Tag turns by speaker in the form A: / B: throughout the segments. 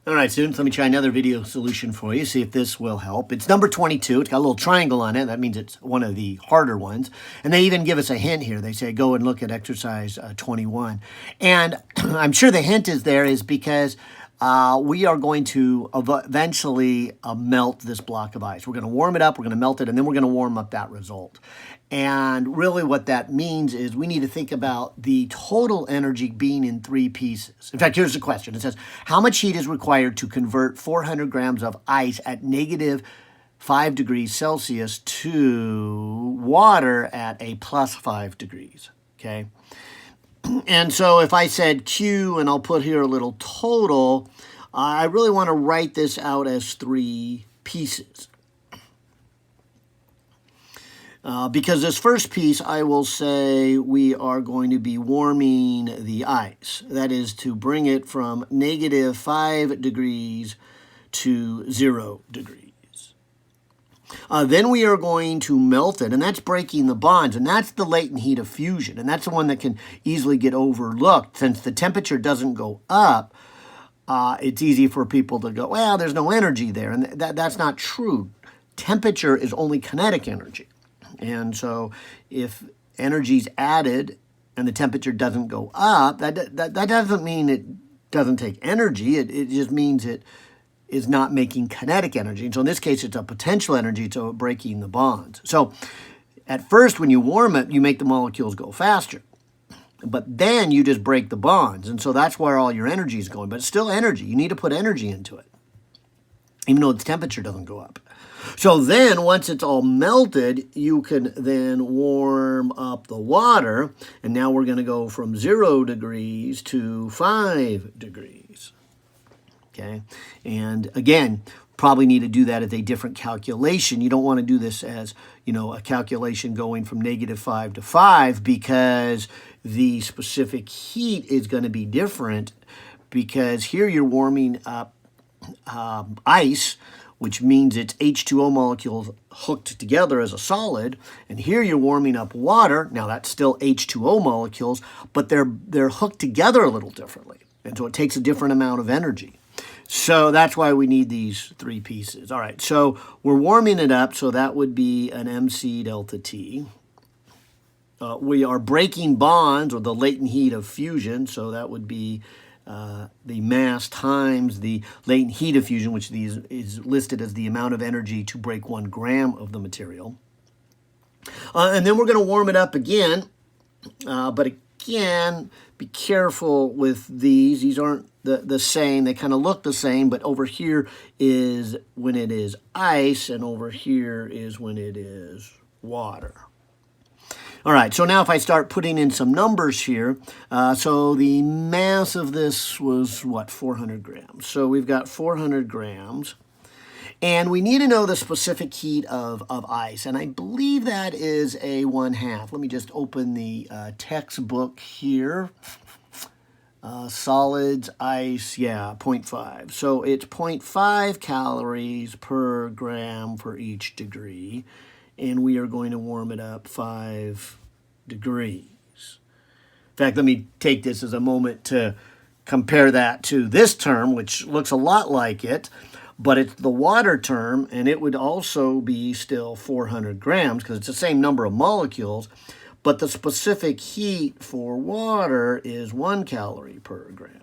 A: All right, students, let me try another video solution for you, see if this will help. It's number 22. It's got a little triangle on it. That means it's one of the harder ones. And they even give us a hint here. They say, go and look at exercise 21. And I'm sure the hint is there is because we are going to eventually melt this block of ice. We're going to warm it up, we're going to melt it, and then we're going to warm up that result. And really what that means is we need to think about the total energy being in three pieces. In fact, here's the question. It says, how much heat is required to convert 400 grams of ice at negative 5 degrees Celsius to water at a plus 5 degrees, okay? And so if I said Q, and I'll put here a little total, I really want to write this out as three pieces. Because this first piece, I will say we are going to be warming the ice. That is to bring it from negative 5 degrees to 0 degrees. Then we are going to melt it, and that's breaking the bonds, and that's the latent heat of fusion, and that's the one that can easily get overlooked. Since the temperature doesn't go up, it's easy for people to go, well, there's no energy there, and that's not true. Temperature is only kinetic energy. And so if energy is added and the temperature doesn't go up, that doesn't mean it doesn't take energy. It just means it is not making kinetic energy. And so in this case, it's a potential energy, so breaking the bonds. So at first, when you warm it, you make the molecules go faster. But then you just break the bonds. And so that's where all your energy is going. But it's still energy. You need to put energy into it, even though its temperature doesn't go up. So then, once it's all melted, you can then warm up the water. And now we're going to go from 0 degrees to 5 degrees. Okay? And again, probably need to do that as a different calculation. You don't want to do this as, a calculation going from negative 5 to 5 because the specific heat is going to be different, because here you're warming up ice, which means it's H2O molecules hooked together as a solid. And here you're warming up water. Now that's still H2O molecules, but they're hooked together a little differently. And so it takes a different amount of energy. So that's why we need these three pieces. All right, so we're warming it up, so that would be an MC delta T. We are breaking bonds, or the latent heat of fusion, so that would be the mass times the latent heat of fusion, which is listed as the amount of energy to break 1 gram of the material. And then we're going to warm it up again. But again, be careful with these. These aren't the same. They kind of look the same, but over here is when it is ice, and over here is when it is water. All right, so now if I start putting in some numbers here, so the mass of this was, 400 grams. So we've got 400 grams. And we need to know the specific heat of ice. And I believe that is a 1/2. Let me just open the textbook here. Solids, ice, 0.5. So it's 0.5 calories per gram for each degree. And we are going to warm it up 5 degrees. In fact, let me take this as a moment to compare that to this term, which looks a lot like it, but it's the water term, and it would also be still 400 grams because it's the same number of molecules, but the specific heat for water is 1 calorie per gram.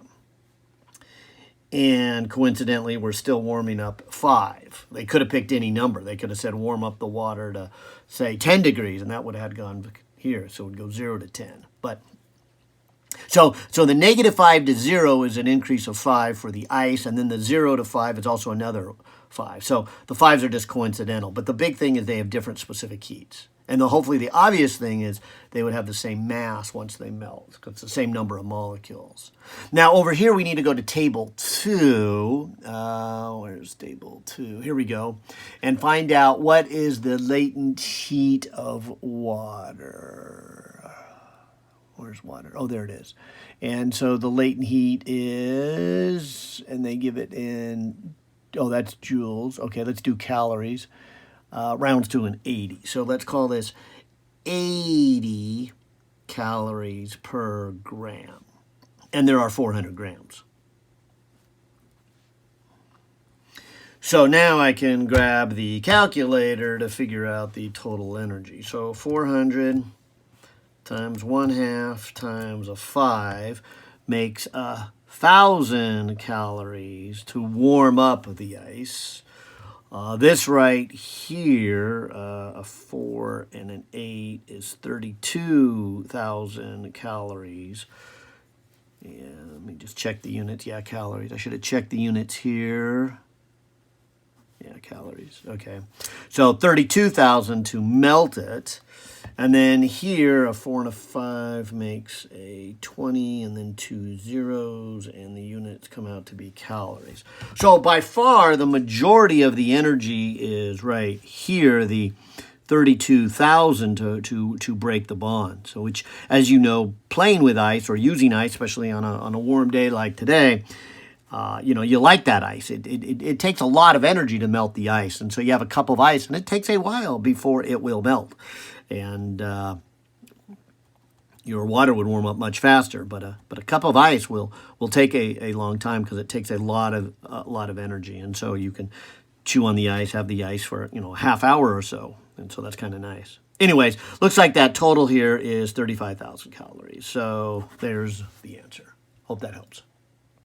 A: And coincidentally, we're still warming up 5. They could have picked any number. They could have said warm up the water to, say, 10 degrees, and that would have gone here. So it would go 0 to 10. But so the negative 5 to 0 is an increase of 5 for the ice, and then the 0 to 5 is also another 5. So the 5s are just coincidental. But the big thing is they have different specific heats. And hopefully the obvious thing is they would have the same mass once they melt, because it's the same number of molecules. Now over here we need to go to table 2. Where's table 2? Here we go. And find out what is the latent heat of water. Where's water? Oh, there it is. And so the latent heat is, and they give it in, that's joules. Okay, let's do calories. Rounds to an 80. So let's call this 80 calories per gram. And there are 400 grams.
B: So now I can grab the calculator to figure out the total energy. So 400 times 1/2 times a 5 makes 1,000 calories to warm up the ice. This right here, a 4 and an 8 is 32,000 calories. And let me just check the units. Yeah, calories. I should have checked the units here. Yeah, calories. Okay. So 32,000 to melt it. And then here, a 4 and a 5 makes a 20, and then 2 zeros, and the units come out to be calories. So by far, the majority of the energy is right here, the 32,000 to break the bond. So which, as you know, playing with ice or using ice, especially on a warm day like today, you like that ice. It takes a lot of energy to melt the ice. And so you have a cup of ice, and it takes a while before it will melt. And your water would warm up much faster. But a cup of ice will take a long time because it takes a lot of energy. And so you can chew on the ice, have the ice for a half hour or so. And so that's kind of nice. Anyways, looks like that total here is 35,000 calories. So there's the answer. Hope that helps.